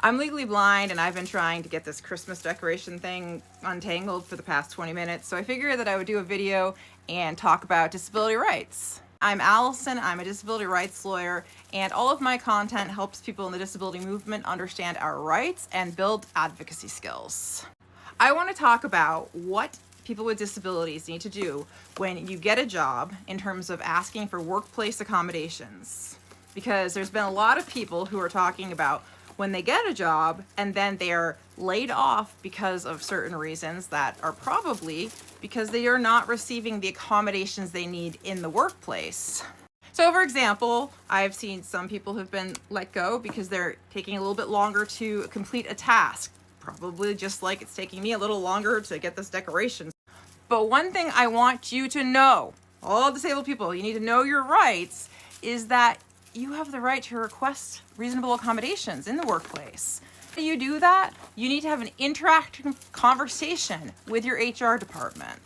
I'm legally blind and I've been trying to get this Christmas decoration thing untangled for the past 20 minutes, so I figured that I would do a video and talk about disability rights. I'm Allison, I'm a disability rights lawyer, and all of my content helps people in the disability movement understand our rights and build advocacy skills. I want to talk about what people with disabilities need to do when you get a job in terms of asking for workplace accommodations. Because there's been a lot of people who are talking about when they get a job and then they're laid off because of certain reasons that are probably because they are not receiving the accommodations they need in the workplace. So for example, I've seen some people who've been let go because they're taking a little bit longer to complete a task, probably just like it's taking me a little longer to get this decoration. But one thing I want you to know, all disabled people, you need to know your rights, is that you have the right to request reasonable accommodations in the workplace. When you do that, you need to have an interactive conversation with your HR department.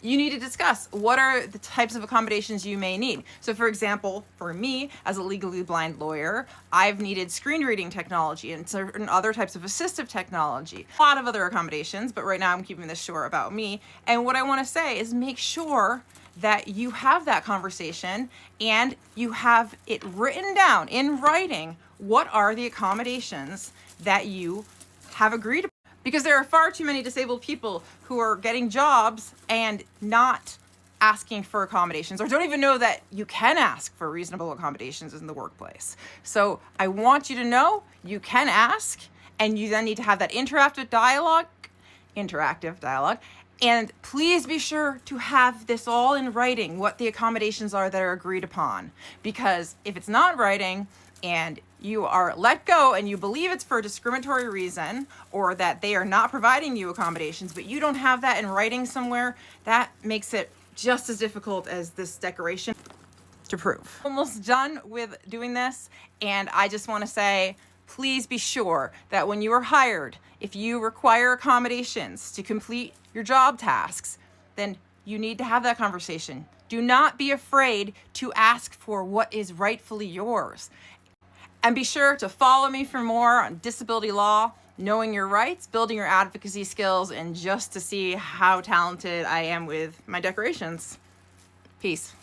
You need to discuss what are the types of accommodations you may need. So for example, for me as a legally blind lawyer, I've needed screen reading technology and certain other types of assistive technology. A lot of other accommodations, but right now I'm keeping this short about me. And what I want to say is make sure that you have that conversation and you have it written down in writing. What are the accommodations that you have agreed upon? Because there are far too many disabled people who are getting jobs and not asking for accommodations, or don't even know that you can ask for reasonable accommodations in the workplace. So I want you to know you can ask, and you then need to have that interactive dialogue, and please be sure to have this all in writing, what the accommodations are that are agreed upon. Because if it's not in writing and you are let go and you believe it's for a discriminatory reason, or that they are not providing you accommodations, but you don't have that in writing somewhere, that makes it just as difficult as this decoration to prove. Almost done with doing this, and I just want to say, please be sure that when you are hired, if you require accommodations to complete your job tasks, then you need to have that conversation. Do not be afraid to ask for what is rightfully yours. And be sure to follow me for more on disability law, knowing your rights, building your advocacy skills, and just to see how talented I am with my decorations. Peace.